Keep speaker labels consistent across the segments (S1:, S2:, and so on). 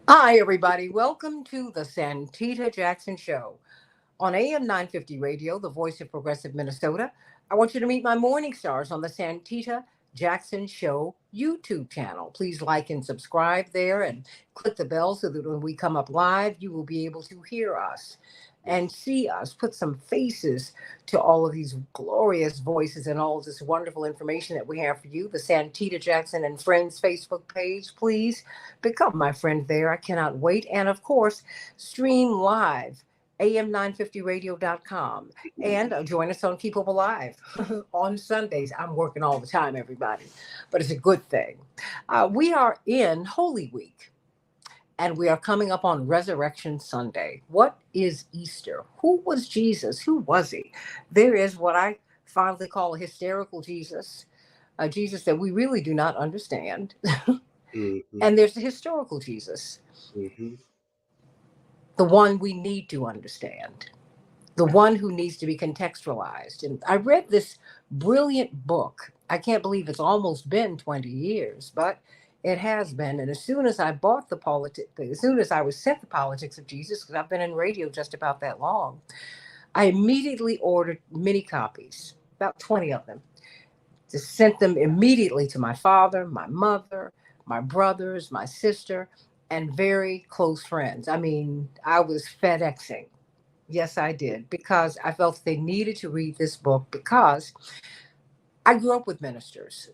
S1: Hi, everybody. Welcome to the Santita Jackson Show on AM 950 Radio, the voice of progressive Minnesota. I want you to meet my morning stars on the Santita Jackson Show YouTube channel. Please like and subscribe there and click the bell so that when we come up live, you will be able to hear us and see us, put some faces to all of these glorious voices and all of this wonderful information that we have for you. The Santita Jackson and Friends Facebook page, please become my friend there. I cannot wait. And of course, stream live am950radio.com and join us on Keep Up Alive on Sundays. I'm working all the time, everybody, but it's a good thing. We are in Holy Week and we are coming up on Resurrection Sunday. What is Easter? Who was Jesus? Who was he? There is what I fondly call a hysterical Jesus, a Jesus that we really do not understand.
S2: Mm-hmm.
S1: And there's the historical Jesus,
S2: Mm-hmm.
S1: the one we need to understand, the one who needs to be contextualized. And I read this brilliant book. I can't believe it's almost been 20 years, but it has been. And as soon as I bought as soon as I was sent the Politics of Jesus, because I've been in radio just about that long, I immediately ordered many copies, about 20 of them, just sent them immediately to my father, my mother, my brothers, my sister, and very close friends. I mean, I was FedExing. Yes, I did, because I felt they needed to read this book because I grew up with ministers.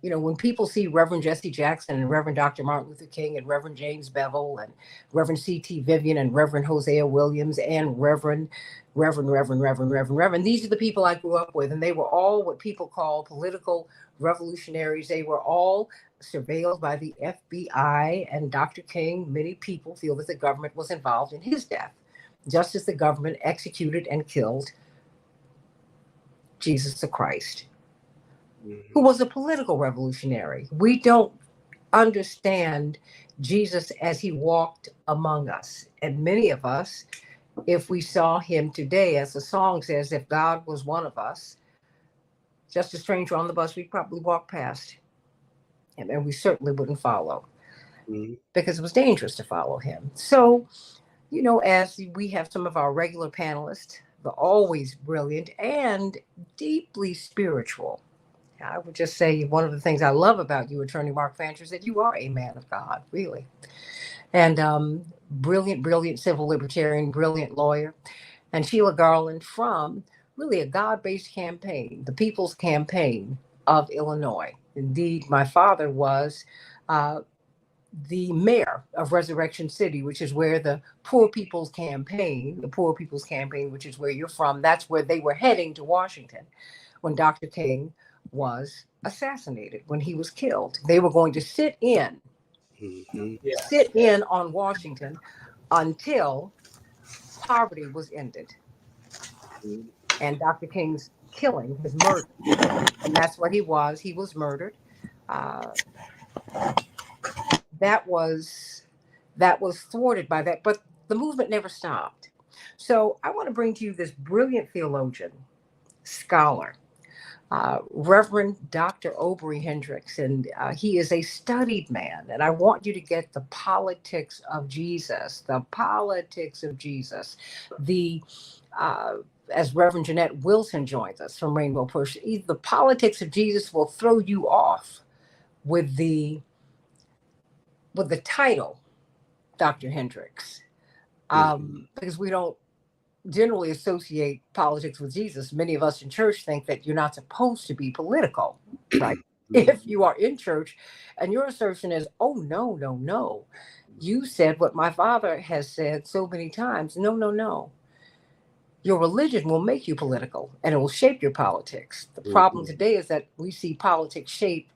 S1: You know, when people see Reverend Jesse Jackson and Reverend Dr. Martin Luther King and Reverend James Bevel and Reverend C.T. Vivian and Reverend Hosea Williams and Reverend, these are the people I grew up with. And they were all what people call political revolutionaries. They were all surveilled by the FBI. And Dr. King, many people feel that the government was involved in his death, just as the government executed and killed Jesus the Christ, who
S2: Mm-hmm.
S1: was a political revolutionary. We don't understand Jesus as he walked among us. And many of us, if we saw him today, as the song says, if God was one of us, just a stranger on the bus, we'd probably walk past him and we certainly wouldn't follow
S2: Mm-hmm.
S1: because it was dangerous to follow him. So, you know, as we have some of our regular panelists, the always brilliant and deeply spiritual. I would just say one of the things I love about you, Attorney Mark Fancher, is that you are a man of God, really. And brilliant, brilliant civil libertarian, brilliant lawyer. And Sheila Garland from really a God based campaign, the People's Campaign of Illinois. Indeed, my father was uh, the mayor of Resurrection City, which is where the Poor People's Campaign, which is where you're from, that's where they were heading to Washington when Dr. King was assassinated, when he was killed. They were going to
S2: Mm-hmm.
S1: sit in on Washington until poverty was ended and Dr. King's killing, his murder. And that's what he was. He was murdered. Uh, that was thwarted by that, but the movement never stopped. So I want to bring to you this brilliant theologian, scholar, Reverend Dr. Aubrey Hendricks, and he is a studied man. And I want you to get the politics of Jesus, the uh, as Reverend Jeanette Wilson joins us from Rainbow Push. The politics of Jesus will throw you off with the title, Dr. Hendricks,
S2: Mm-hmm.
S1: because we don't generally associate politics with Jesus. Many of us in church think that you're not supposed to be political, right? If you are in church and your assertion is, oh, no, no, no, you said what my father has said so many times. No, no, no. Your religion will make you political and it will shape your politics. The problem
S2: Mm-hmm.
S1: today is that we see politics shape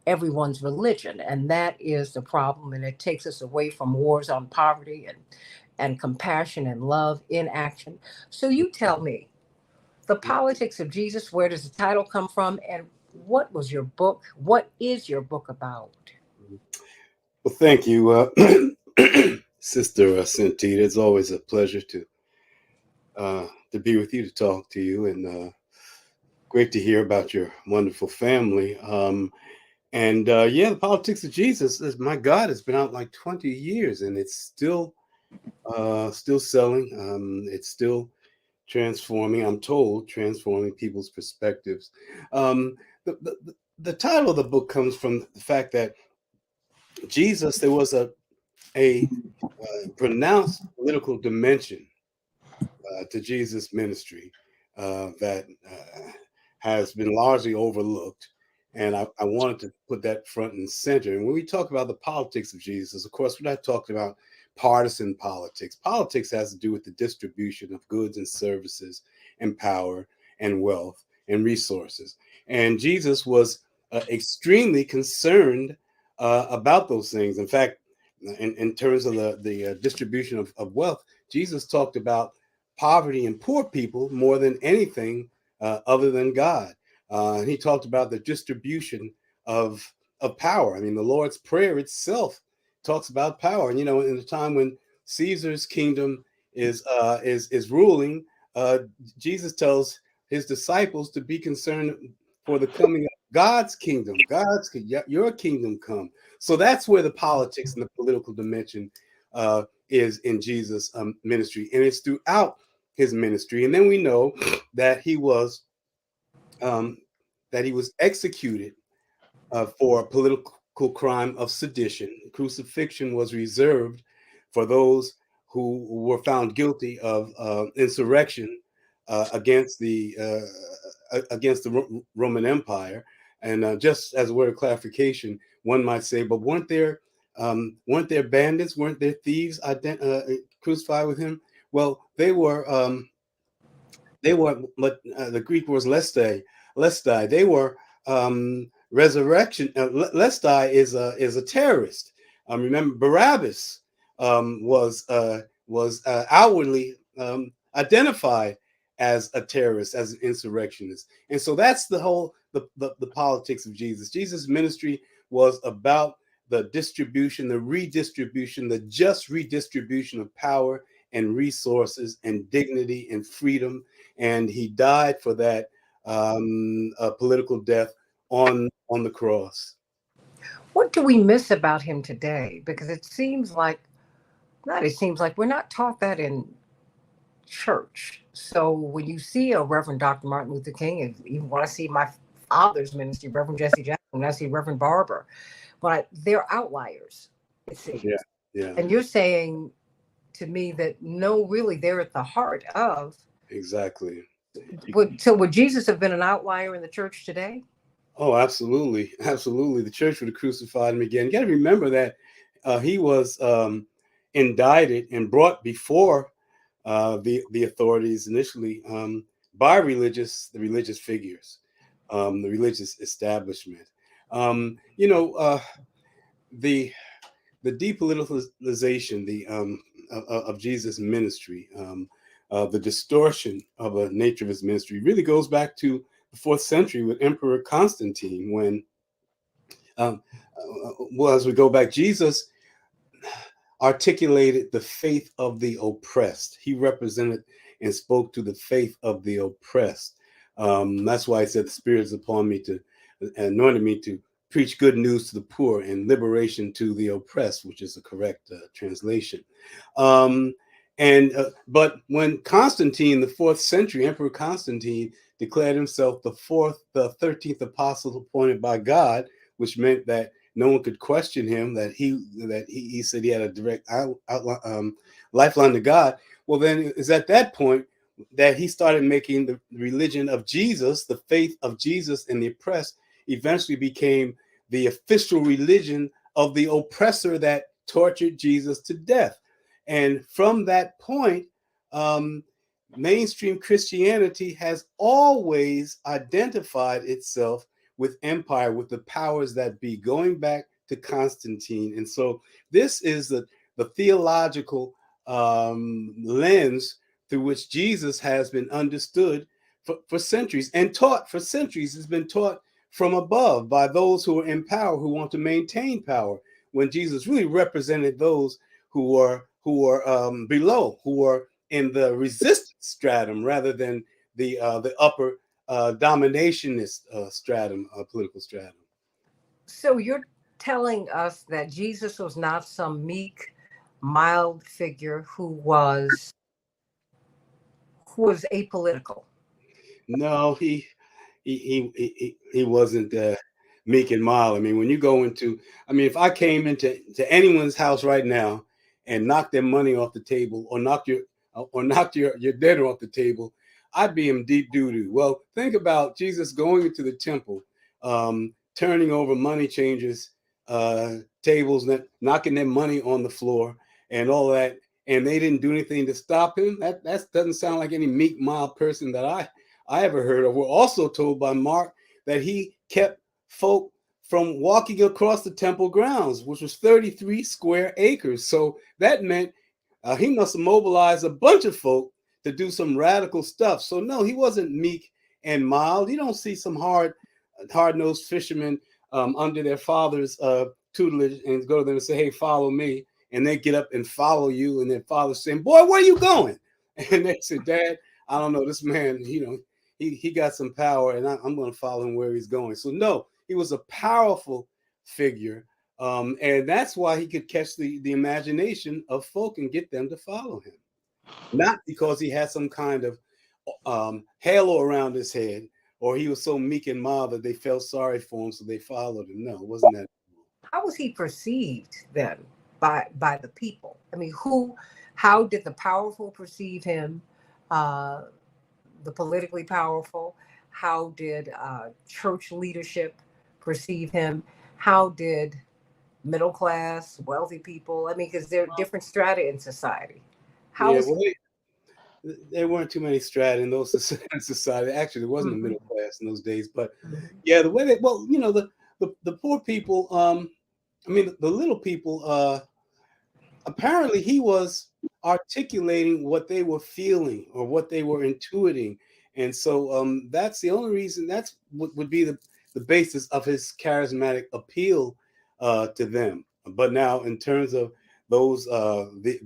S1: everyone's religion, and that is the problem. And it takes us away from wars on poverty and compassion and love in action. So you tell me, the politics of Jesus, where does the title come from? And what was your book? What is your book about?
S2: Well, thank you, Sister Santita. It's always a pleasure to be with you, to talk to you, and great to hear about your wonderful family. And yeah, the politics of Jesus, my God, it's been out like 20 years, and it's still selling. It's still transforming. I'm told transforming people's perspectives. Um, the title of the book comes from the fact that Jesus, there was a pronounced political dimension to Jesus' ministry that has been largely overlooked. And I wanted to put that front and center. And when we talk about the politics of Jesus, of course, we're not talking about partisan politics. Politics has to do with the distribution of goods and services and power and wealth and resources. And Jesus was extremely concerned about those things. In fact, in terms of the distribution of wealth, Jesus talked about poverty and poor people more than anything other than God. And he talked about the distribution of power. I mean, the Lord's Prayer itself talks about power. And in a time when Caesar's kingdom is ruling, uh, Jesus tells his disciples to be concerned for the coming of God's kingdom. Your kingdom come. So that's where the politics and the political dimension is in Jesus' ministry, and it's throughout his ministry. And then we know that he was um, executed for a political crime of sedition. Crucifixion was reserved for those who were found guilty of insurrection against the Roman Empire. And just as a word of clarification, one might say, but weren't there bandits? Weren't there thieves crucified with him? Well, they were. But the Greek was lestai. They were resurrection. Lestai is a terrorist. Remember, Barabbas was outwardly identified as a terrorist, as an insurrectionist, and so that's the politics of Jesus. Jesus' ministry was about the distribution, the redistribution, the just redistribution of power and resources and dignity and freedom, and he died for that political death on the cross.
S1: What do we miss about him today? Because it seems like we're not taught that in church. So when you see a Reverend Dr. Martin Luther King, and even when I see my father's ministry, Reverend Jesse Jackson, when I see Reverend Barber, but they're outliers, it
S2: Yeah,
S1: seems.
S2: yeah,
S1: And you're saying to me that no, really, they're at the heart of.
S2: exactly.
S1: Would Jesus have been an outlier in the church today?
S2: Oh, absolutely, absolutely. The church would have crucified him again. You got to remember that he was indicted and brought before the authorities initially by the religious figures, the religious establishment. The depoliticalization of Jesus' ministry, the distortion of the nature of his ministry, really goes back to the 4th century with Emperor Constantine. When, well, as we go back, Jesus articulated the faith of the oppressed. He represented and spoke to the faith of the oppressed. That's why he said, "The Spirit is upon me to anointed me to preach good news to the poor and liberation to the oppressed," which is the correct translation. But when Constantine, the 4th century Emperor Constantine, declared himself the 13th apostle appointed by God, which meant that no one could question him, that he said he had a direct lifeline to God. Well, then it's at that point that he started making the religion of Jesus, the faith of Jesus and the oppressed, eventually became the official religion of the oppressor that tortured Jesus to death. And from that point, mainstream Christianity has always identified itself with empire, with the powers that be, going back to Constantine. And so this is the theological lens through which Jesus has been understood for centuries and taught for centuries. Has been taught from above by those who are in power, who want to maintain power, when Jesus really represented those who are below, who are in the resistance stratum rather than the upper dominationist stratum, political stratum.
S1: So you're telling us that Jesus was not some meek, mild figure who was apolitical.
S2: No, he wasn't meek and mild. I mean, when you go into, I mean, if I came into anyone's house right now and knocked their money off the table, or knocked your dinner off the table, I'd be in deep doo doo. Well, think about Jesus going into the temple, turning over money changers, tables, knocking their money on the floor, and all that. And they didn't do anything to stop him. That doesn't sound like any meek, mild person that I ever heard of. We're also told by Mark that he kept folk from walking across the temple grounds, which was 33 square acres. So that meant he must have mobilized a bunch of folk to do some radical stuff. So no, he wasn't meek and mild. You don't see some hard-nosed fishermen under their father's tutelage and go to them and say, "Hey, follow me," and they get up and follow you, and their father's saying, "Boy, where are you going?" And they say, "Dad, I don't know. This man, he got some power, and I'm going to follow him where he's going." So no, he was a powerful figure, and that's why he could catch the imagination of folk and get them to follow him. Not because he had some kind of halo around his head, or he was so meek and mild that they felt sorry for him, so they followed him. No, it wasn't that.
S1: How was he perceived then by the people? I mean, how did the powerful perceive him? Uh, the politically powerful? How did church leadership perceive him? How did middle class, wealthy people? I mean, because there are different strata in society. How
S2: Yeah,
S1: was
S2: well, there weren't too many strata in those society. Actually, there wasn't a
S1: Mhm,
S2: middle class in those days. But
S1: mhm.
S2: yeah, the way they, well, the poor people, I mean, the little people, apparently he was articulating what they were feeling or what they were intuiting, and so that's the only reason. That's what would be the basis of his charismatic appeal to them. But now, in terms of those the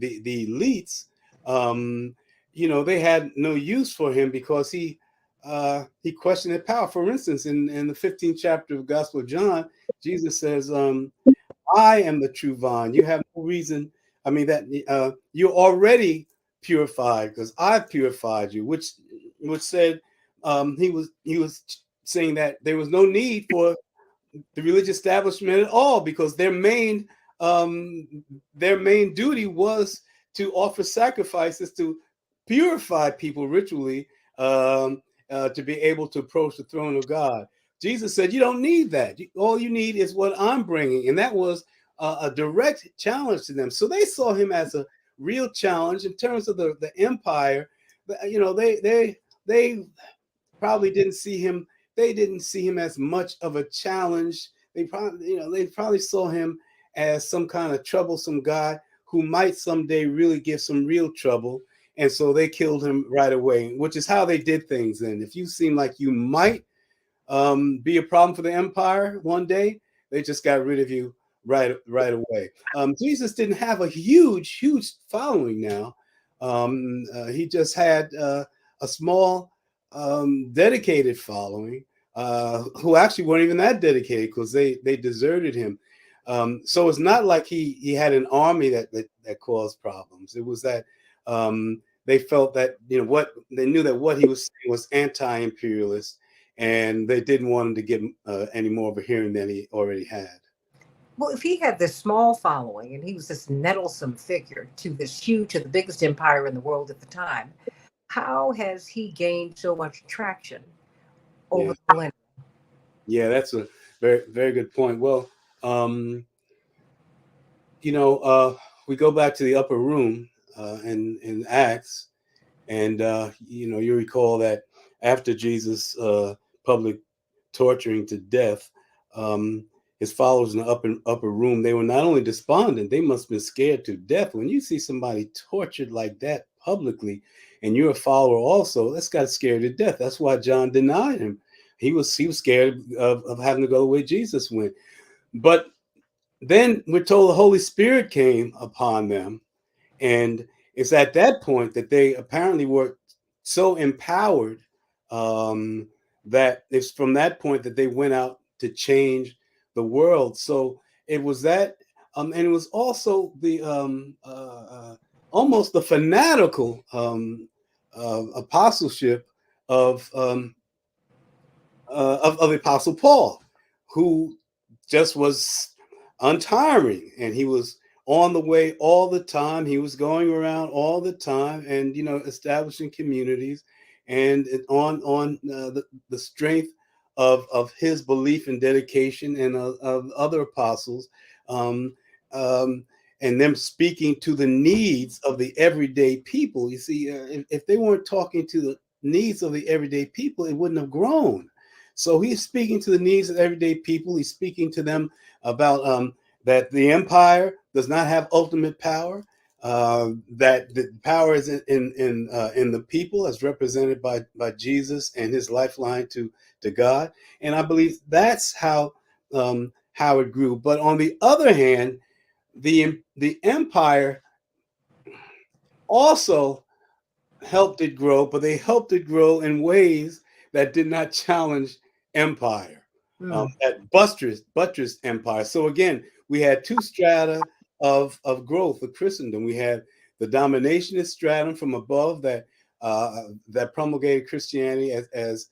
S2: elites, um, they had no use for him because he questioned their power. For instance, in the 15th chapter of the Gospel of John, Jesus says, I am the true vine. You have no reason. I mean that you're already purified because I've purified you. Which said he was saying that there was no need for the religious establishment at all because um, their main duty was to offer sacrifices to purify people ritually, to be able to approach the throne of God. Jesus said, "You don't need that. All you need is what I'm bringing," and that was a direct challenge to them. So they saw him as a real challenge in terms of the empire. They probably didn't see him. They didn't see him as much of a challenge. They probably saw him as some kind of troublesome guy who might someday really give some real trouble. And so they killed him right away, which is how they did things then. If you seem like you might be a problem for the empire one day, they just got rid of you right away. Jesus didn't have a huge following now. He just had a small dedicated following who actually weren't even that dedicated because they deserted him. So it's not like he had an army that caused problems. It was that they felt that what they knew that what he was saying was anti-imperialist, and they didn't want him to get any more of a hearing than he already had.
S1: Well, if he had this small following and he was this nettlesome figure to the biggest empire in the world at the time, how has he gained so much traction over
S2: Yeah,
S1: the millennia?
S2: yeah, that's a very good point. Well, um, you know, we go back to the upper room in Acts, and you recall that after Jesus' public torturing to death, um, his followers in the upper room, they were not only despondent, they must have been scared to death. When you see somebody tortured like that publicly, and you're a follower also, that's got to scare you to death. That's why John denied him. He was scared of having to go the way Jesus went. But then we're told the Holy Spirit came upon them, and it's at that point that they apparently were so empowered, that it's from that point that they went out to change the world. So it was that, and it was also the almost the fanatical apostleship of of the Apostle Paul, who just was untiring, and he was on the way all the time. He was going around all the time, and establishing communities, and the strength of his belief and dedication, and of other apostles, um, um, and them speaking to the needs of the everyday people. You see, if they weren't talking to the needs of the everyday people, it wouldn't have grown. So he's speaking to the needs of everyday people. He's speaking to them about that the empire does not have ultimate power. That the power is in the people, as represented by Jesus and his lifeline to God. And I believe that's how it grew. But on the other hand, the empire also helped it grow, but they helped it grow in ways that did not challenge empire, that buttressed empire. So again, we had two strata of growth of Christendom. We had the dominationist stratum from above that promulgated Christianity as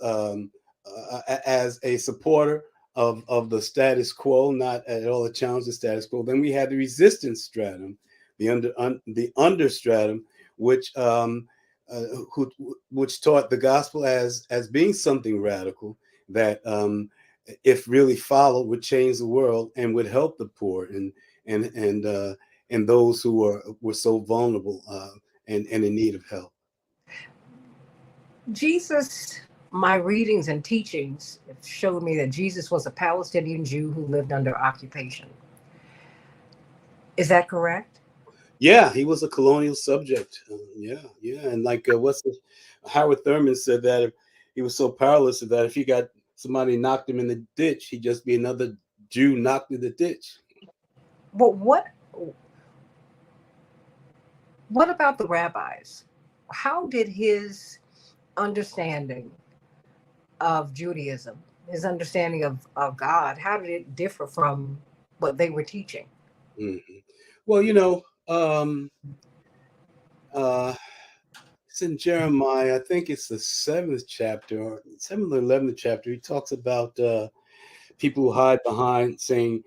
S2: a supporter of the status quo, not at all a challenge the status quo. Then we had the resistance stratum, the understratum, which uh, who, which taught the gospel as being something radical that, if really followed, would change the world and would help the poor and and uh, and those who were so vulnerable, and in need of help.
S1: Jesus, my readings and teachings showed me that Jesus was a Palestinian Jew who lived under occupation. Is that correct?
S2: Yeah, he was a colonial subject. Yeah, yeah, and like Howard Thurman said that he was so powerless that if he got somebody knocked him in the ditch, he'd just be another Jew knocked in the ditch.
S1: But what about the rabbis? How did his understanding of Judaism, his understanding of God, how did it differ from what they were teaching?
S2: Mm-hmm. Well, uh, it's in Jeremiah. I think it's the seventh chapter, or seventh or 11th chapter. He talks about people who hide behind saying,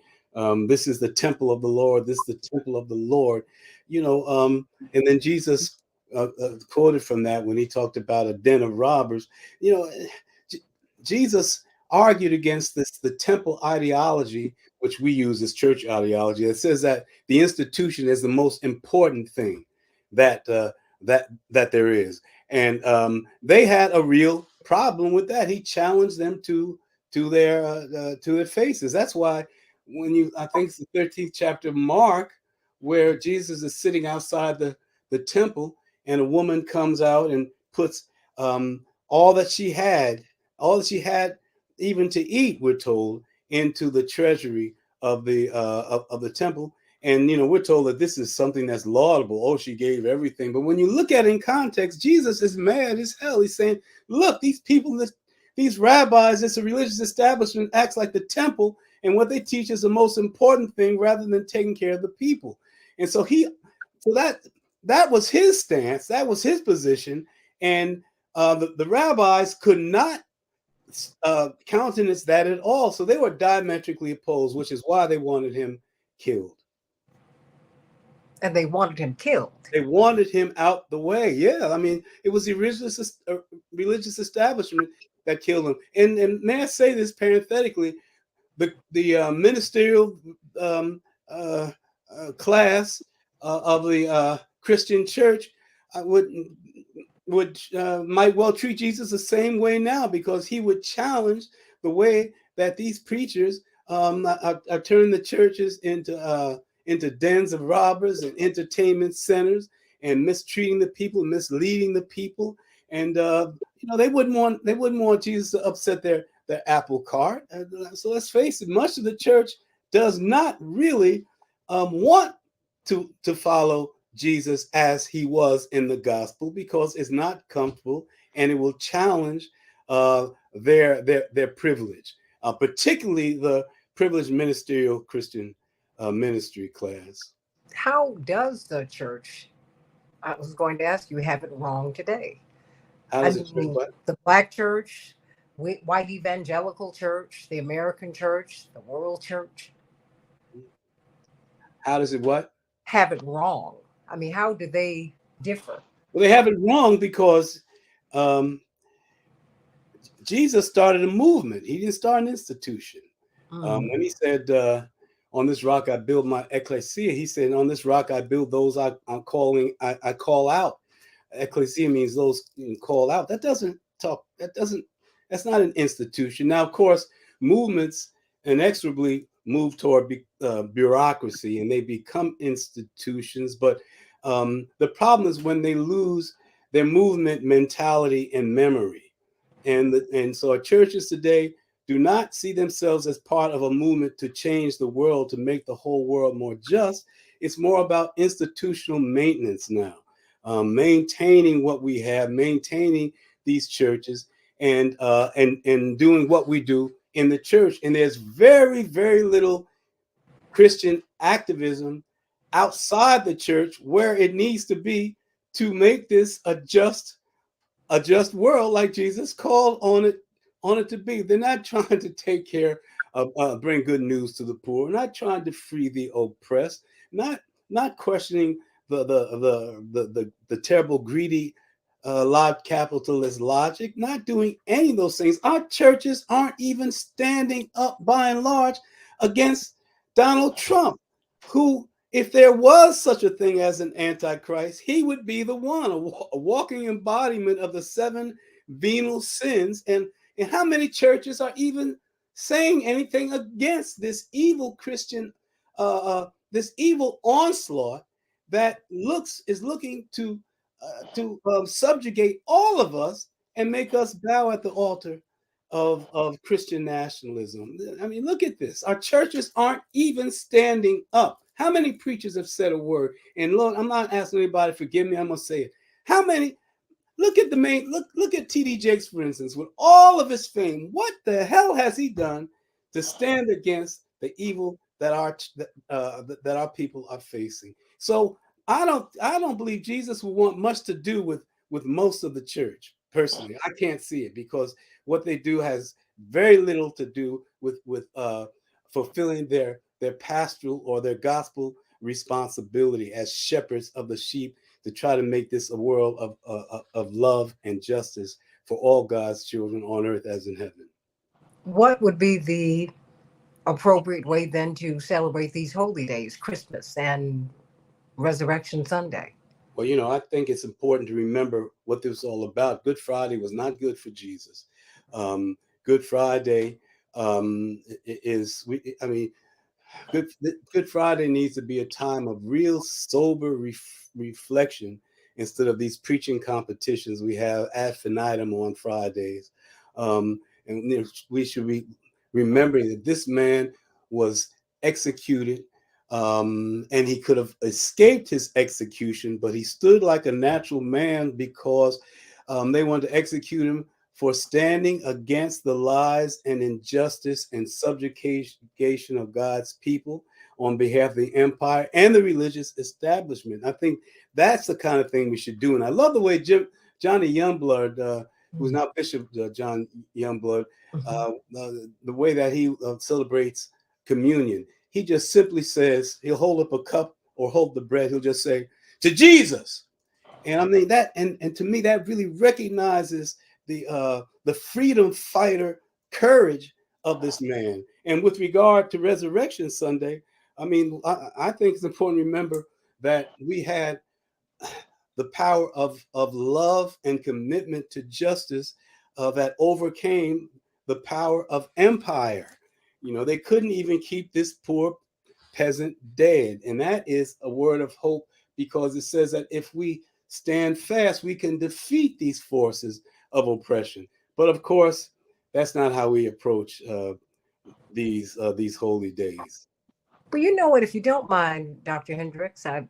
S2: "This is the temple of the Lord. This is the temple of the Lord." And then Jesus quoted from that when he talked about a den of robbers. You know, J- Jesus argued against the temple ideology, which we use as church ideology, that says that the institution is the most important thing that that there is, and they had a real problem with that. He challenged them to their faces. That's why I think it's the 13th chapter of Mark, where Jesus is sitting outside the temple, and a woman comes out and puts all that she had, all that she had even to eat, we're told, into the treasury of the temple. And we're told that this is something that's laudable. Oh, she gave everything. But when you look at it in context, Jesus is mad as hell. He's saying, look, these people, these rabbis, it's a religious establishment, acts like the temple, and what they teach is the most important thing rather than taking care of the people. And so that was his stance, that was his position, and the rabbis could not countenance that at all. So they were diametrically opposed, which is why they wanted him killed.
S1: And they wanted him killed.
S2: They wanted him out the way. Yeah, I mean, it was the religious establishment that killed him. And may I say this parenthetically, the ministerial um, uh, class of the Christian church would might well treat Jesus the same way now, because he would challenge the way that these preachers are turning the churches into dens of robbers and entertainment centers, and mistreating the people, misleading the people, and they wouldn't want Jesus to upset their apple cart. So let's face it, much of the church does not really want to follow Jesus as he was in the gospel, because it's not comfortable and it will challenge their privilege. particularly the privileged ministerial Christian ministry class.
S1: How does the church, I was going to ask you, have it wrong today?
S2: How
S1: I
S2: does the church
S1: mean,
S2: what?
S1: the black church, white evangelical church, the American church, the world church
S2: How does it what?
S1: have it wrong. I mean, how do they differ?
S2: Well, they have it wrong because um, Jesus started a movement. He didn't start an institution.
S1: Mm.
S2: When he said, "On this rock I build my ecclesia," he said, "On this rock I build those I call out." Ecclesia means those you call out. That doesn't talk. That doesn't. That's not an institution. Now, of course, movements inexorably move toward bureaucracy, and they become institutions. But the problem is when they lose their movement mentality and memory, and so our churches today do not see themselves as part of a movement to change the world, to make the whole world more just. It's more about institutional maintenance now, maintaining what we have, maintaining these churches, and doing what we do in the church. And there's very, very little Christian activism outside the church where it needs to be to make this a just world like Jesus called on it to be. They're not trying to take care of bring good news to the poor, not trying to free the oppressed, not questioning the terrible greedy large capitalist logic, not doing any of those things. Our churches aren't even standing up by and large against Donald Trump, who, if there was such a thing as an antichrist, he would be the one, a walking embodiment of the seven venal sins. And how many churches are even saying anything against this evil Christian, this evil onslaught that is looking to subjugate all of us and make us bow at the altar of Christian nationalism. I mean, look at this. Our churches aren't even standing up. How many preachers have said a word? And Lord, I'm not asking anybody to forgive me. I'm gonna say it. How many? Look at the main. Look at T.D. Jakes, for instance, with all of his fame. What the hell has he done to stand against the evil that that our people are facing? So I don't believe Jesus will want much to do with most of the church. Personally, I can't see it because what they do has very little to do with fulfilling their pastoral or their gospel responsibility as shepherds of the sheep, to try to make this a world of love and justice for all God's children on earth as in heaven.
S1: What would be the appropriate way then to celebrate these holy days, Christmas and Resurrection Sunday?
S2: Well, I think it's important to remember what this was all about. Good Friday was not good for Jesus. Good Friday I mean, Good Friday needs to be a time of real sober reflection instead of these preaching competitions we have ad infinitum on Fridays. And we should be remembering that this man was executed, and he could have escaped his execution, but he stood like a natural man because they wanted to execute him for standing against the lies and injustice and subjugation of God's people on behalf of the empire and the religious establishment. I think that's the kind of thing we should do. And I love the way Johnny Youngblood, who's now Bishop John Youngblood, the way that he celebrates communion. He just simply says, he'll hold up a cup or hold the bread. He'll just say, "To Jesus." And I mean that, and to me, that really recognizes the freedom fighter courage of this man. And with regard to Resurrection Sunday, I mean, I think it's important to remember that we had the power of love and commitment to justice that overcame the power of empire. They couldn't even keep this poor peasant dead. And that is a word of hope, because it says that if we stand fast, we can defeat these forces of oppression. But of course, that's not how we approach these holy days.
S1: But you know what? If you don't mind, Dr. Hendricks, I'd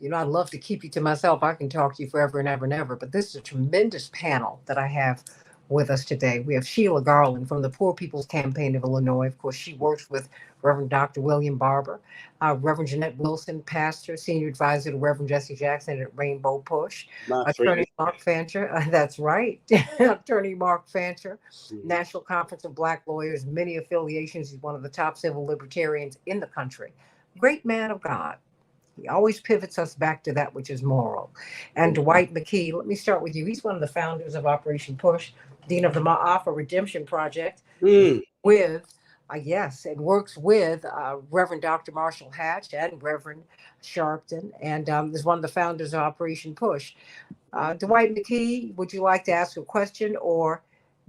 S1: love to keep you to myself. I can talk to you forever and ever and ever. But this is a tremendous panel that I have with us today. We have Sheila Garland from the Poor People's Campaign of Illinois. Of course, she works with Reverend Dr. William Barber, Reverend Jeanette Wilson, pastor, senior advisor to Reverend Jesse Jackson at Rainbow Push,
S2: My friend.
S1: Attorney Mark Fancher, that's right, Attorney Mark Fancher,
S2: Mhm.
S1: National Conference of Black Lawyers, many affiliations. He's one of the top civil libertarians in the country. Great man of God. He always pivots us back to that which is moral. And Dwight McKee, let me start with you. He's one of the founders of Operation Push, dean of the Ma'afa Redemption Project,
S2: Mm.
S1: with, yes, it works with Reverend Dr. Marshall Hatch and Reverend Sharpton, and is one of the founders of Operation Push. Dwight McKee, would you like to ask a question or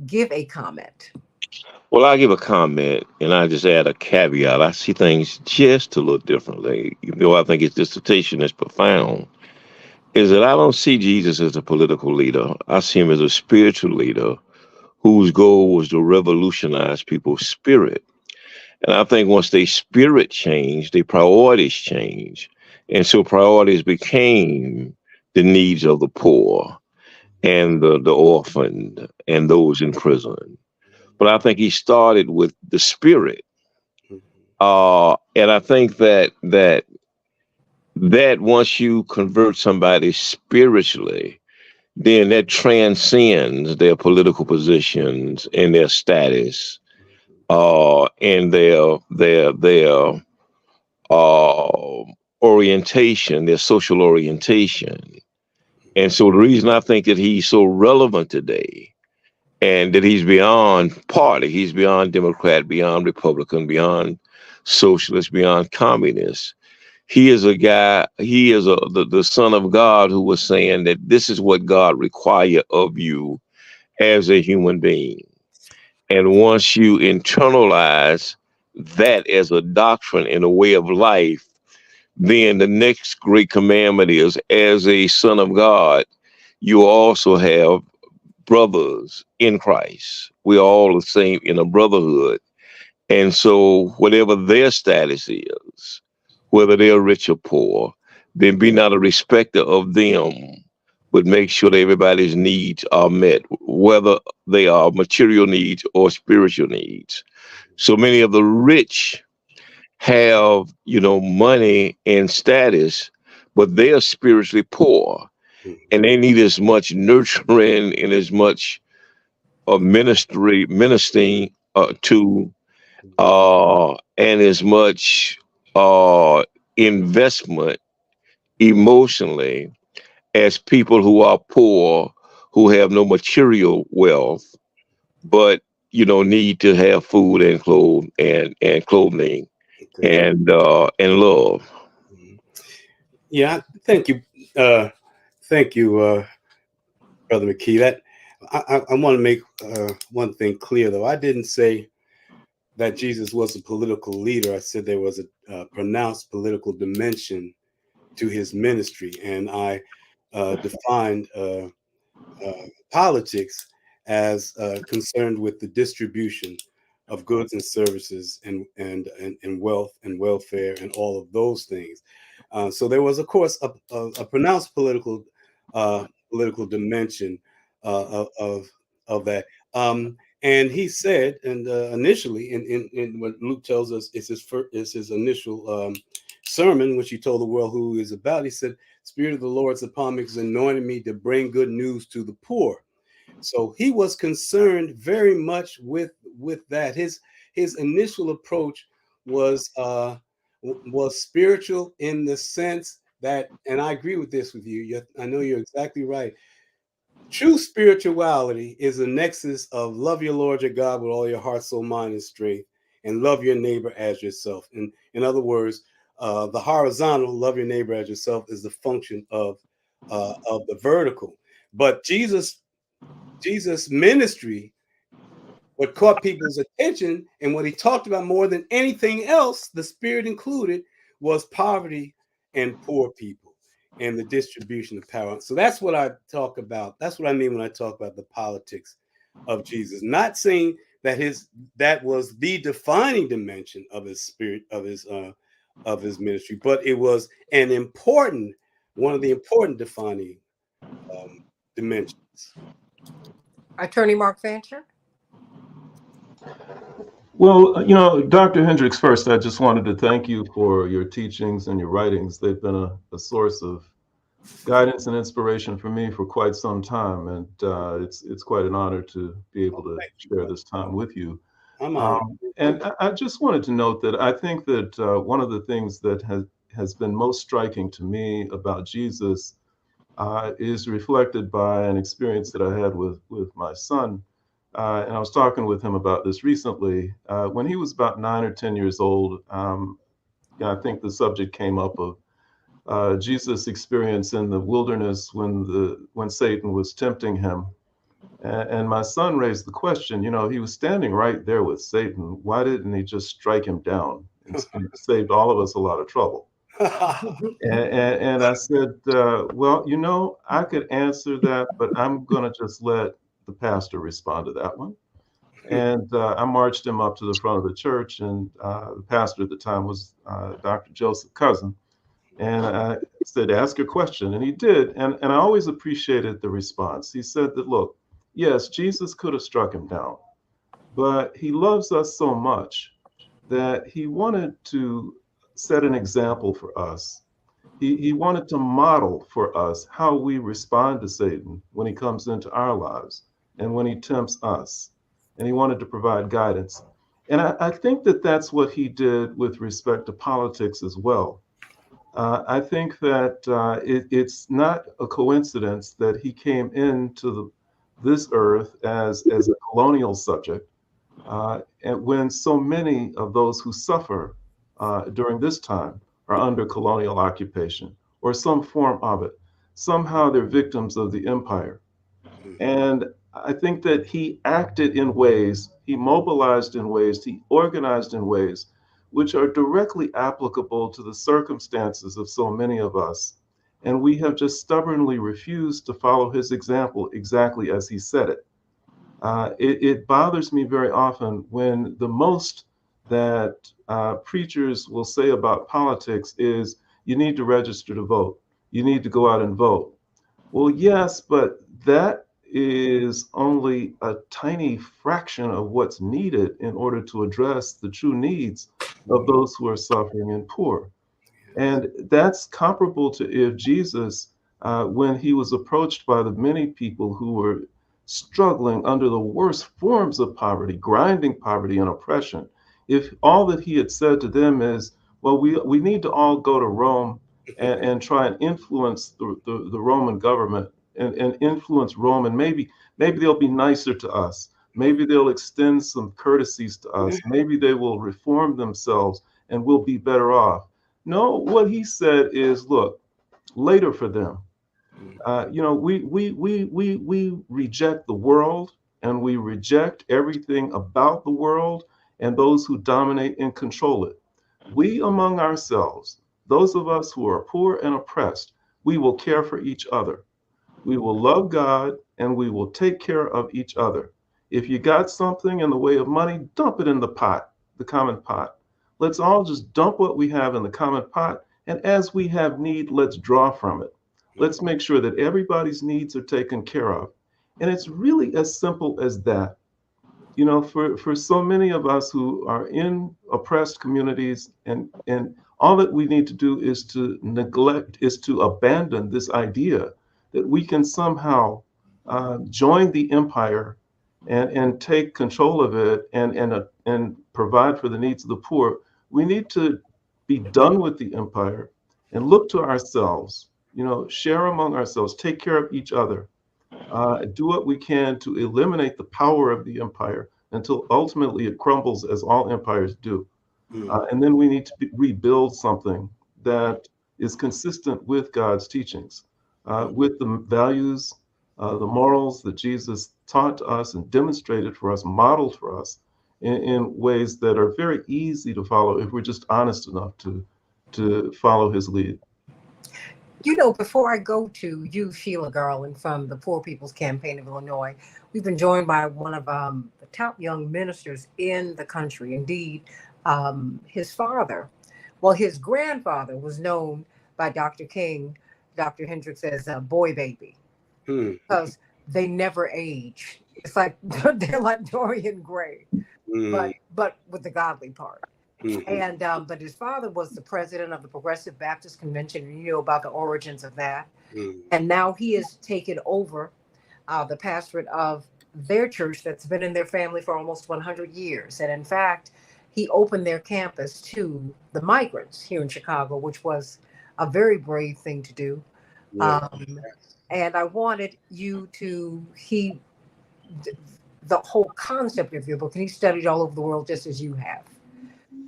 S1: give a comment?
S3: Well, I'll give a comment and I just add a caveat. I see things just a little differently. Even though I think his dissertation is profound, is that I don't see Jesus as a political leader. I see him as a spiritual leader whose goal was to revolutionize people's spirit. And I think once their spirit changed, their priorities changed. And so priorities became the needs of the poor and the orphaned and those in prison. But I think he started with the spirit. And I think that once you convert somebody spiritually, then that transcends their political positions and their status, and their uh, orientation, their social orientation. And so the reason I think that he's so relevant today and that he's beyond party, he's beyond Democrat, beyond Republican, beyond socialist, beyond communist. He is a guy, he is the son of God who was saying that this is what God requires of you as a human being. And once you internalize that as a doctrine and a way of life, then the next great commandment is as a son of God, you also have brothers in Christ. We're all the same in a brotherhood. And so, whatever their status is, whether they're rich or poor, then be not a respecter of them, but make sure that everybody's needs are met, whether they are material needs or spiritual needs. So many of the rich have, money and status, but they are spiritually poor, and they need as much nurturing and as much ministering to and as much investment emotionally as people who are poor, who have no material wealth, but need to have food and clothing
S2: Thank you.
S3: and love.
S2: Mhm. Yeah, thank you. Uh, thank you, Brother McKee. That I want to make one thing clear, though. I didn't say that Jesus was a political leader. I said there was a pronounced political dimension to his ministry, and I defined politics as concerned with the distribution of goods and services and wealth and welfare and all of those things. So there was, of course, a pronounced political dimension of that. And he said, and initially, in what Luke tells us is his initial sermon, which he told the world who he is about. He said, "Spirit of the Lord is upon me, has anointed me to bring good news to the poor." So he was concerned very much with that. His initial approach was was spiritual in the sense that, and I agree with this with you. I know you're exactly right. True spirituality is a nexus of love your Lord your God with all your heart, soul, mind, and strength, and love your neighbor as yourself. And in other words, the horizontal love your neighbor as yourself is the function of the vertical. But Jesus' ministry, what caught people's attention and what he talked about more than anything else, the spirit included, was poverty and poor people and the distribution of power. So that's what I talk about. That's what I mean when I talk about the politics of Jesus. Not saying that that was the defining dimension of his spirit of his ministry, but it was an important one of the important defining dimensions.
S1: Attorney Mark Fancher?
S4: Well, Dr. Hendricks, first, I just wanted to thank you for your teachings and your writings. They've been a source of guidance and inspiration for me for quite some time, and it's quite an honor to be able to share this time with you.
S2: I'm honored.
S4: And I just wanted to note that I think that one of the things that has been most striking to me about Jesus is reflected by an experience that I had with my son. And I was talking with him about this recently. When he was about 9 or 10 years old, I think the subject came up of Jesus' experience in the wilderness when Satan was tempting him. And my son raised the question, he was standing right there with Satan. Why didn't he just strike him down? And saved all of us a lot of trouble. And I said, well, I could answer that, but I'm going to just let the pastor respond to that one. And I marched him up to the front of the church, and the pastor at the time was Dr. Joseph Cousin. And I said, ask your question. And he did. And I always appreciated the response. He said that, look, yes, Jesus could have struck him down, but he loves us so much that he wanted to set an example for us. He wanted to model for us how we respond to Satan when he comes into our lives and when he tempts us. And he wanted to provide guidance. And I think that that's what he did with respect to politics as well. I think that it's not a coincidence that he came into this earth as a colonial subject, and when so many of those who suffer during this time are under colonial occupation or some form of it. Somehow they're victims of the empire. And I think that he acted in ways, he mobilized in ways, he organized in ways which are directly applicable to the circumstances of so many of us. And we have just stubbornly refused to follow his example exactly as he said it. It bothers me very often when the most that preachers will say about politics is you need to register to vote. You need to go out and vote. Well, yes, but that is only a tiny fraction of what's needed in order to address the true needs of those who are suffering and poor. And that's comparable to if Jesus, when he was approached by the many people who were struggling under the worst forms of poverty, grinding poverty and oppression, if all that he had said to them is, well, we need to all go to Rome and try and influence the Roman government and influence Rome, and maybe they'll be nicer to us. Maybe they'll extend some courtesies to us. Maybe they will reform themselves and we'll be better off. No, what he said is, look, later for them. We reject the world and we reject everything about the world and those who dominate and control it. We among ourselves, those of us who are poor and oppressed, we will care for each other. We will love God and we will take care of each other. If you got something in the way of money, dump it in the pot, the common pot. Let's all just dump what we have in the common pot. And as we have need, let's draw from it. Let's make sure that everybody's needs are taken care of. And it's really as simple as that. For so many of us who are in oppressed communities, and all that we need to do is to abandon this idea that we can somehow join the empire and take control of it and provide for the needs of the poor. We need to be done with the empire and look to ourselves, share among ourselves, take care of each other, do what we can to eliminate the power of the empire until ultimately it crumbles as all empires do. And then we need to rebuild something that is consistent with God's teachings, with the values, the morals that Jesus taught to us and demonstrated for us, modeled for us in ways that are very easy to follow if we're just honest enough to follow his lead.
S1: Before I go to you, Sheila Garland, from the Poor People's Campaign of Illinois, we've been joined by one of the top young ministers in the country. Indeed, his grandfather was known by Dr. King, Dr. Hendricks, as a boy baby, because they never age. It's like they're like Dorian Gray, but with the godly part. And but his father was the president of the Progressive Baptist Convention, and you know about the origins of that. And now he has taken over the pastorate of their church that's been in their family for almost 100 years. And in fact, he opened their campus to the migrants here in Chicago, which was a very brave thing to do. And I wanted you to, the whole concept of your book, and he studied all over the world just as you have.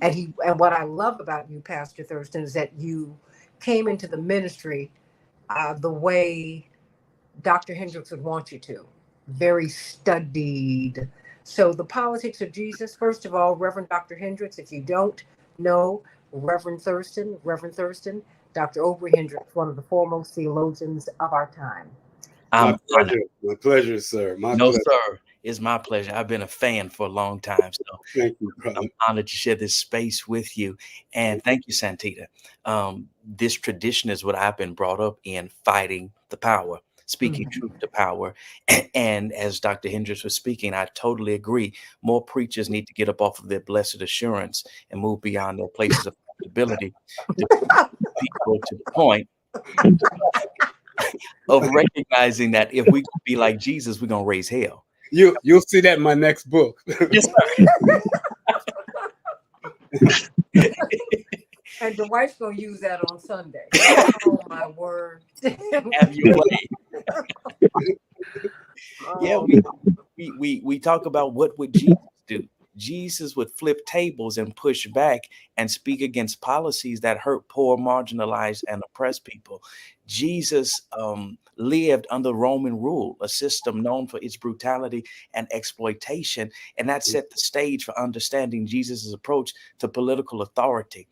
S1: And what I love about you, Pastor Thurston, is that you came into the ministry the way Dr. Hendricks would want you to, very studied. So the politics of Jesus, first of all, Reverend Dr. Hendricks, if you don't know Reverend Thurston, Dr. Aubrey Hendricks, one of the foremost theologians of our time.
S2: My pleasure, sir.
S5: No, sir. It's my pleasure. I've been a fan for a long time. So
S2: thank you, brother.
S5: I'm honored to share this space with you. And thank you, Santita. This tradition is what I've been brought up in, fighting the power, speaking truth to power. And as Dr. Hendricks was speaking, I totally agree. More preachers need to get up off of their blessed assurance and move beyond their places of comfortability to people to the point of recognizing that if we be like Jesus, we're going to raise hell.
S2: You'll see that in my next book.
S5: Yes,
S1: sir. And the wife's gonna use that on Sunday. Oh my word!
S5: Have your way. Yeah, we talk about what would Jesus do. Jesus would flip tables and push back and speak against policies that hurt poor, marginalized, and oppressed people. Jesus lived under Roman rule, a system known for its brutality and exploitation, and that set the stage for understanding Jesus's approach to political authority.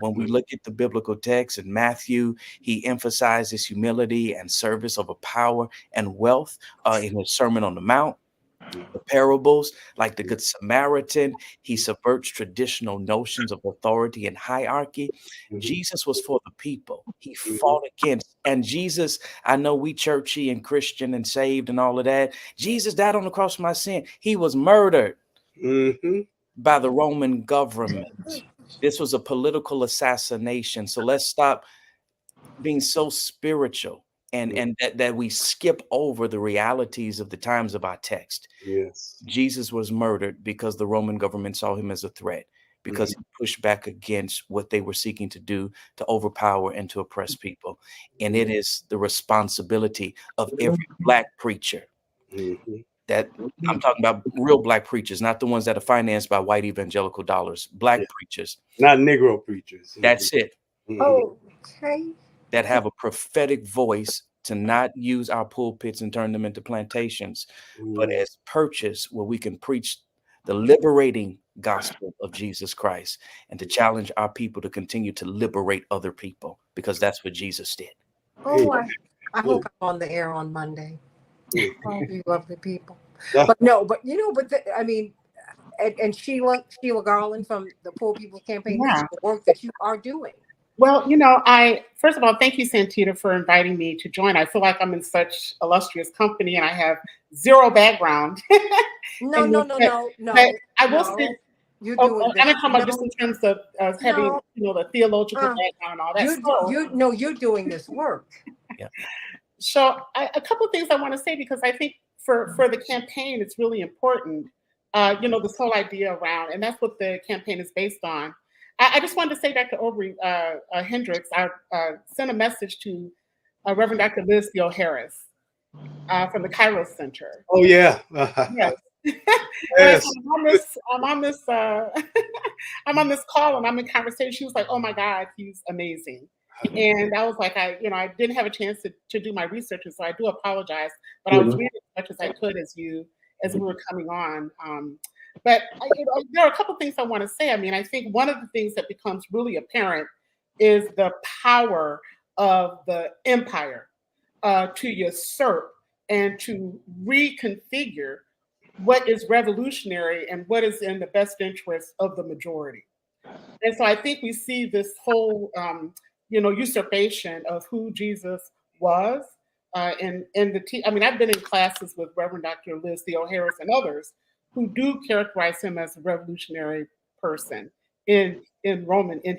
S5: When we look at the biblical text in Matthew, he emphasizes humility and service over power and wealth in his Sermon on the Mount. The parables, like the Good Samaritan, he subverts traditional notions of authority and hierarchy. Jesus was for the people. He fought against, and Jesus, I know we churchy and Christian and saved and all of that. Jesus died on the cross for my sin. He was murdered by the Roman government. This was a political assassination. So let's stop being so spiritual and that we skip over the realities of the times of our text.
S2: Yes.
S5: Jesus was murdered because the Roman government saw him as a threat, because he pushed back against what they were seeking to do to overpower and to oppress people. And it is the responsibility of every Black preacher that I'm talking about, real Black preachers, not the ones that are financed by white evangelical dollars, Black preachers.
S2: Not Negro preachers.
S5: That's it.
S1: Okay.
S5: That have a prophetic voice, to not use our pulpits and turn them into plantations, but as purchase where we can preach the liberating gospel of Jesus Christ and to challenge our people to continue to liberate other people, because that's what Jesus did.
S1: Oh, I hope I'm on the air on Monday. Oh, you lovely people. But no, but you know, I mean, and Sheila Garland from the Poor People's Campaign, the work that you are doing.
S6: Well, you know, first of all, thank you, Santita, for inviting me to join. I feel like I'm in such illustrious company and I have zero background.
S1: No.
S6: I will say,
S1: you're doing
S6: I'm talking about just in terms of having, the theological background and all that.
S1: You're doing this work.
S5: Yeah.
S6: So a couple of things I want to say, because I think for the campaign, it's really important, this whole idea around, and that's what the campaign is based on. I just wanted to say, Dr. Aubrey Hendricks, I sent a message to Reverend Dr. Liz Theo Harris from the Kairos Center.
S2: Oh, yeah.
S6: Yes.
S2: Yes.
S6: I'm on this call and I'm in conversation. She was like, "Oh my God, he's amazing." And I was like, I didn't have a chance to do my research, and so I do apologize. But I was reading as much as I could as we were coming on. But there are a couple things I want to say. I mean, I think one of the things that becomes really apparent is the power of the empire to usurp and to reconfigure what is revolutionary and what is in the best interest of the majority. And so I think we see this whole, usurpation of who Jesus was, I mean, I've been in classes with Reverend Dr. Liz Theo Harris and others who do characterize him as a revolutionary person in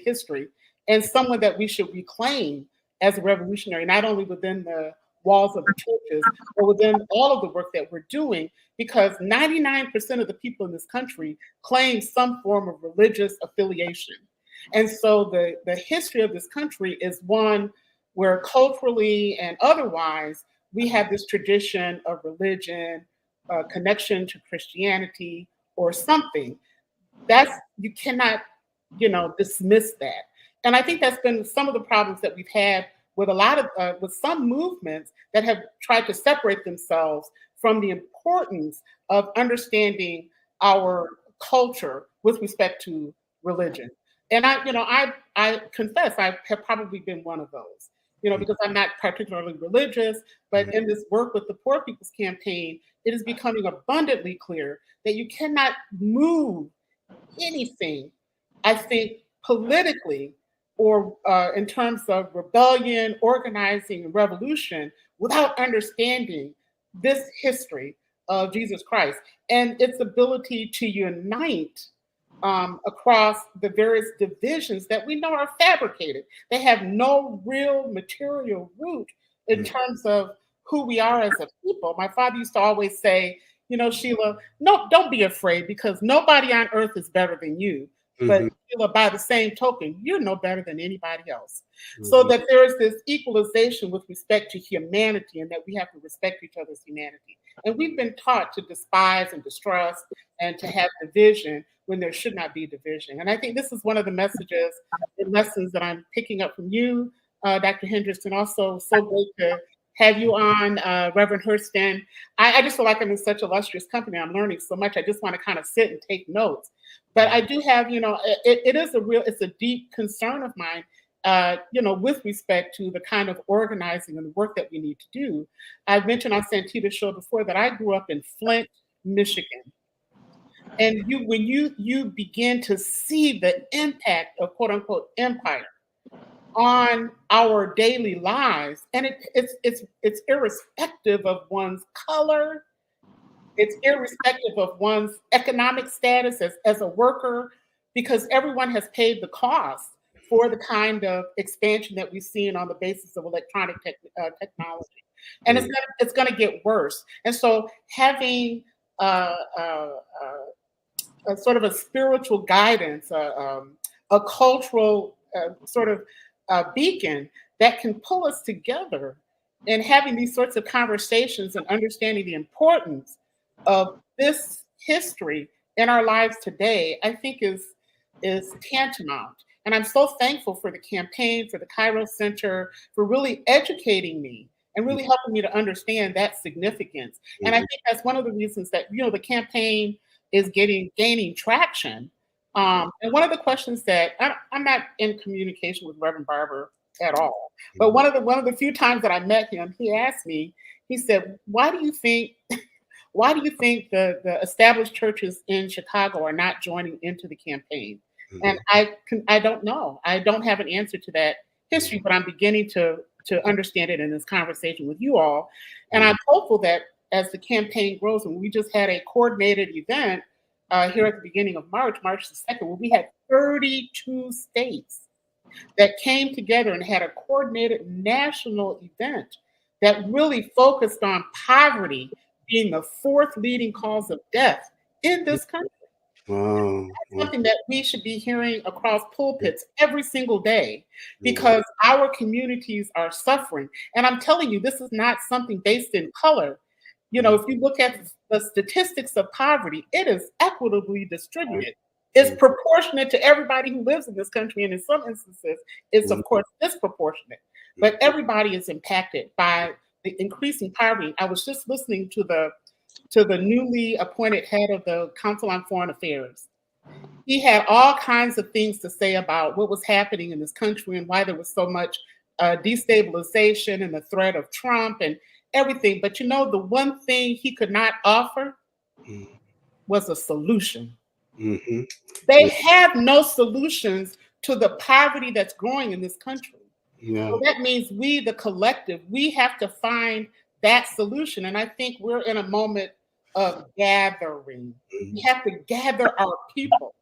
S6: history, and someone that we should reclaim as a revolutionary, not only within the walls of the churches, but within all of the work that we're doing, because 99% of the people in this country claim some form of religious affiliation. And so the history of this country is one where culturally and otherwise, we have this tradition of religion, connection to Christianity or something. You cannot, dismiss that. And I think that's been some of the problems that we've had with a lot of, with some movements that have tried to separate themselves from the importance of understanding our culture with respect to religion. And I confess I have probably been one of those, because I'm not particularly religious, but in this work with the Poor People's Campaign, it is becoming abundantly clear that you cannot move anything, I think, politically or in terms of rebellion, organizing, and revolution without understanding this history of Jesus Christ and its ability to unite across the various divisions that we know are fabricated. They have no real material root in terms of who we are as a people. My father used to always say, Sheila, no, don't be afraid because nobody on earth is better than you. But Sheila, by the same token, you're no better than anybody else. So that there is this equalization with respect to humanity and that we have to respect each other's humanity. And we've been taught to despise and distrust and to have division when there should not be division. And I think this is one of the messages and lessons that I'm picking up from you, Dr. Hendrickson. Also, so great to have you on, Reverend Hurston. I just feel like I'm in such illustrious company. I'm learning so much. I just want to kind of sit and take notes. But I do have, it's a deep concern of mine, with respect to the kind of organizing and the work that we need to do. I've mentioned on Santita's show before that I grew up in Flint, Michigan. And when you begin to see the impact of quote unquote empire on our daily lives, and it's irrespective of one's color, it's irrespective of one's economic status as a worker, because everyone has paid the cost for the kind of expansion that we've seen on the basis of electronic technology. And it's going to get worse. And so having a sort of a spiritual guidance, a cultural sort of beacon that can pull us together, and having these sorts of conversations and understanding the importance of this history in our lives today, I think is tantamount. And I'm so thankful for the campaign, for the Cairo Center, for really educating me and really helping me to understand that significance. And I think that's one of the reasons that, the campaign is gaining traction. And one of the questions that I'm not in communication with Reverend Barber at all, but one of the few times that I met him, he asked me, he said, why do you think the established churches in Chicago are not joining into the campaign? And I don't know. I don't have an answer to that history, but I'm beginning to understand it in this conversation with you all. And I'm hopeful that as the campaign grows, and we just had a coordinated event here at the beginning of March the 2nd, where we had 32 states that came together and had a coordinated national event that really focused on poverty being the fourth leading cause of death in this country.
S2: Wow.
S6: That's something that we should be hearing across pulpits every single day, because our communities are suffering. And I'm telling you, this is not something based in color. If you look at the statistics of poverty, it is equitably distributed. It's proportionate to everybody who lives in this country. And in some instances, it's of course disproportionate. But everybody is impacted by the increasing poverty. I was just listening to the newly appointed head of the Council on Foreign Affairs. He had all kinds of things to say about what was happening in this country and why there was so much destabilization and the threat of Trump and everything. But the one thing he could not offer was a solution. They have no solutions to the poverty that's growing in this country.
S2: Yeah.
S6: So that means we, the collective, we have to find that solution. And I think we're in a moment of gathering. We have to gather our people.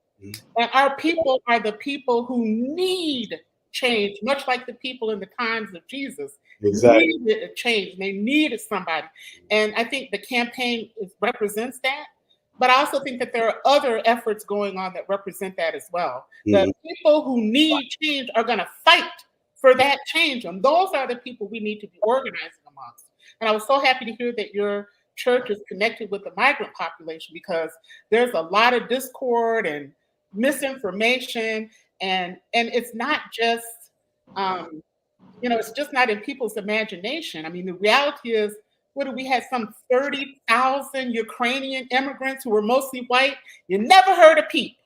S6: And our people are the people who need change, much like the people in the times of Jesus
S2: Exactly.
S6: needed a change. They needed somebody. And I think the campaign represents that. But I also think that there are other efforts going on that represent that as well. The people who need change are going to fight for that change. And those are the people we need to be organizing amongst. And I was so happy to hear that your church is connected with the migrant population, because there's a lot of discord and misinformation, and it's not just it's just not in people's imagination. I mean, the reality is, what do we have? Some 30,000 Ukrainian immigrants who were mostly white. You never heard of peep.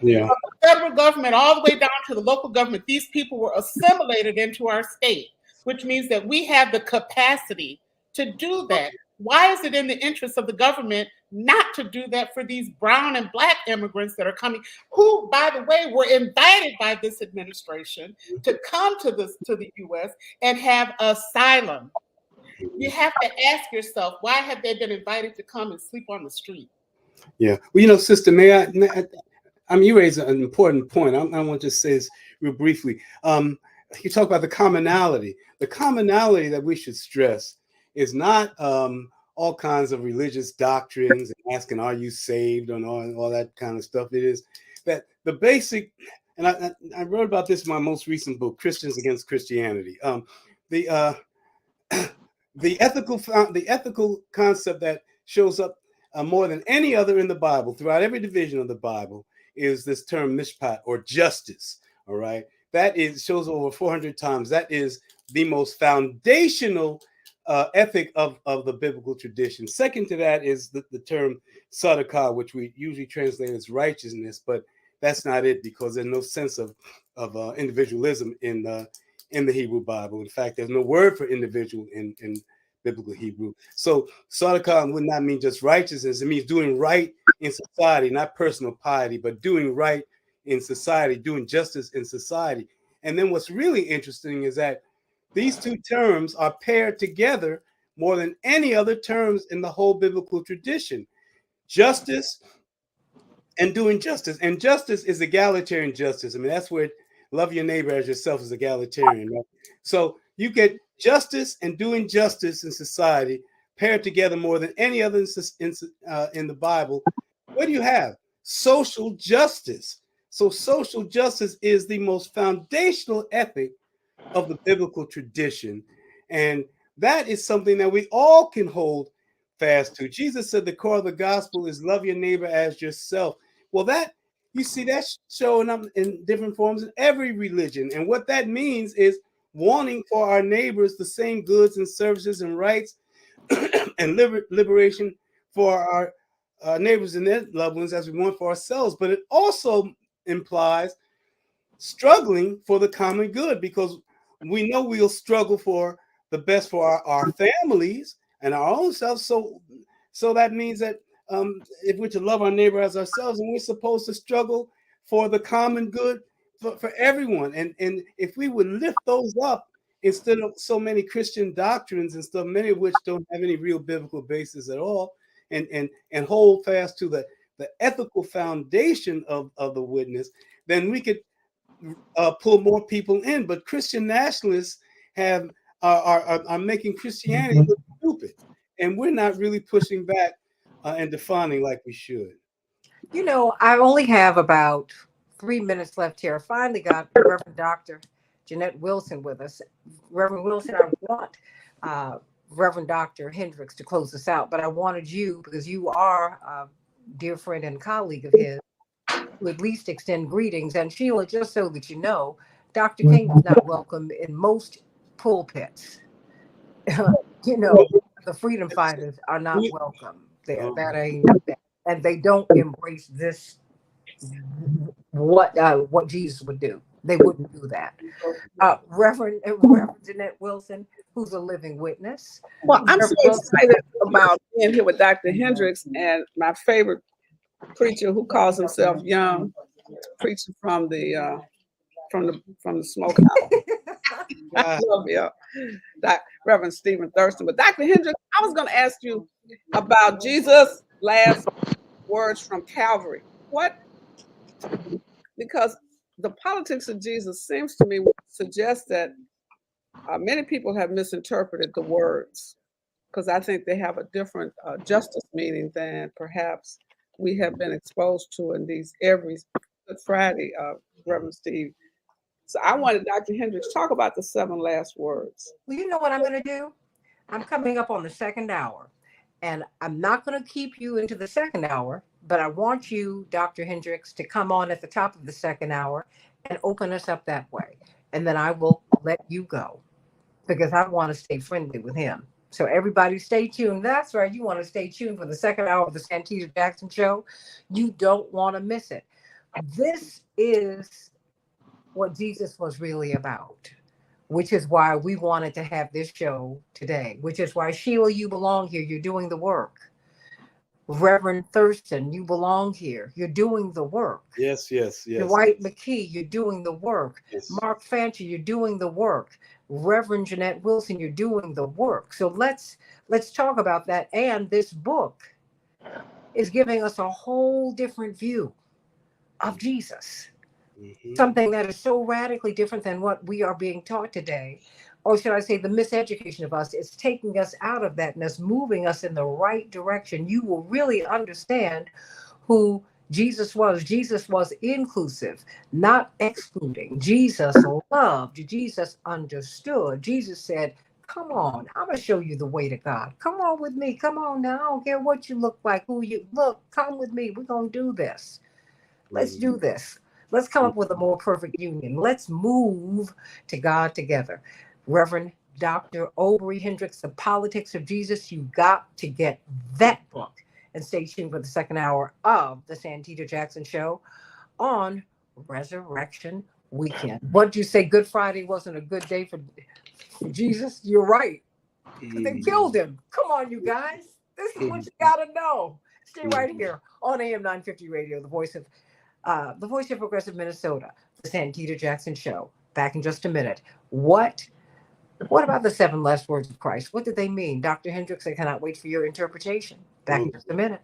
S2: Yeah.
S6: From the federal government all the way down to the local government, these people were assimilated into our state, which means that we have the capacity to do that. Why is it in the interest of the government not to do that for these brown and black immigrants that are coming, who, by the way, were invited by this administration to come to the U.S. and have asylum? You have to ask yourself, why have they been invited to come and sleep on the street?
S2: Yeah. Well, Sister, may I you raise an important point. I want to just say this real briefly. You talk about the commonality. The commonality that we should stress is not all kinds of religious doctrines and asking, are you saved, and all that kind of stuff. It is that the basic, and I wrote about this in my most recent book, Christians Against Christianity. The ethical concept that shows up more than any other in the Bible, throughout every division of the Bible, is this term mishpat, or justice. All right, that shows over 400 times. That is the most foundational ethic of the biblical tradition. Second to that is the term tzedakah, which we usually translate as righteousness, but that's not it, because there's no sense of individualism in the Hebrew Bible. In fact, there's no word for individual in biblical Hebrew. So tzedakah would not mean just righteousness. It means doing right in society, not personal piety, but doing right in society, doing justice in society. And then what's really interesting is that these two terms are paired together more than any other terms in the whole biblical tradition. Justice and doing justice. And justice is egalitarian justice. I mean, that's where love your neighbor as yourself is egalitarian, right? So you get justice and doing justice in society paired together more than any other in the Bible. What do you have? Social justice. So social justice is the most foundational ethic of the biblical tradition. And that is something that we all can hold fast to. Jesus said the core of the gospel is love your neighbor as yourself. Well, that, you see, that's showing up in different forms in every religion. And what that means is wanting for our neighbors the same goods and services and rights and liberation for our neighbors and their loved ones as we want for ourselves. But it also implies struggling for the common good, because we know we'll struggle for the best for our families and our own selves. So that means that if we're to love our neighbor as ourselves, and we're supposed to struggle for the common good for everyone. And if we would lift those up instead of so many Christian doctrines and stuff, many of which don't have any real biblical basis at all, and hold fast to the ethical foundation of the witness, then we could pull more people in. But Christian nationalists are making Christianity look stupid, and we're not really pushing back and defining like we should.
S1: I only have about 3 minutes left here. I finally got Reverend Dr. Jeanette Wilson with us. Reverend Wilson, I want Reverend Dr. Hendricks to close this out, but I wanted you, because you are a dear friend and colleague of his, to at least extend greetings. And Sheila, just so that you know, Dr. King is not welcome in most pulpits. The freedom fighters are not welcome there. That ain't that. And they don't embrace this, what Jesus would do. They wouldn't do that. Reverend Jeanette Wilson, who's a living witness.
S7: Well, I'm so excited about being here with Dr. Hendricks and my favorite preacher, who calls himself Young, preaching from the smokehouse. I love you, Reverend Stephen Thurston. But Dr. Hendricks, I was going to ask you about Jesus' last words from Calvary. What? Because the politics of Jesus seems to me suggest that many people have misinterpreted the words, because I think they have a different justice meaning than perhaps we have been exposed to in these every Good Friday, Reverend Steve. So I wanted Dr. Hendricks talk about the 7 last words.
S1: Well, you know what I'm going to do? I'm coming up on the second hour, and I'm not going to keep you into the second hour, but I want you, Dr. Hendricks, to come on at the top of the second hour and open us up that way. And then I will let you go because I want to stay friendly with him. So everybody stay tuned. That's right. You want to stay tuned for the second hour of the Santita Jackson Show. You don't want to miss it. This is what Jesus was really about, which is why we wanted to have this show today, which is why, Sheila, you belong here. You're doing the work. Reverend Thurston, you belong here. You're doing the work.
S2: Yes.
S1: Dwight McKee, you're doing the work.
S2: Yes.
S1: Mark Fancher, you're doing the work. Reverend Jeanette Wilson, you're doing the work. So let's talk about that. And this book is giving us a whole different view of Jesus.
S2: Mm-hmm.
S1: Something that is so radically different than what we are being taught today. Or should I say the miseducation of us is taking us out of that and is moving us in the right direction. You will really understand who Jesus was. Jesus was inclusive, not excluding. Jesus loved. Jesus understood. Jesus said, come on, I'm going to show you the way to God. Come on with me. Come on now. I don't care what you look like, who you look. Come with me. We're going to do this. Let's do this. Let's come up with a more perfect union. Let's move to God together. Reverend Dr. Aubrey Hendricks, The Politics of Jesus. You got to get that book. And stay tuned for the second hour of the Santita Jackson Show on Resurrection Weekend. What did you say? Good Friday wasn't a good day for Jesus? You're right. They killed him. Come on, you guys. This is what you got to know. Stay right here on AM 950 Radio, the voice of Progressive Minnesota, the Santita Jackson Show. Back in just a minute. What about the 7 last words of Christ? What did they mean? Dr. Hendricks, I cannot wait for your interpretation. Back in just a minute.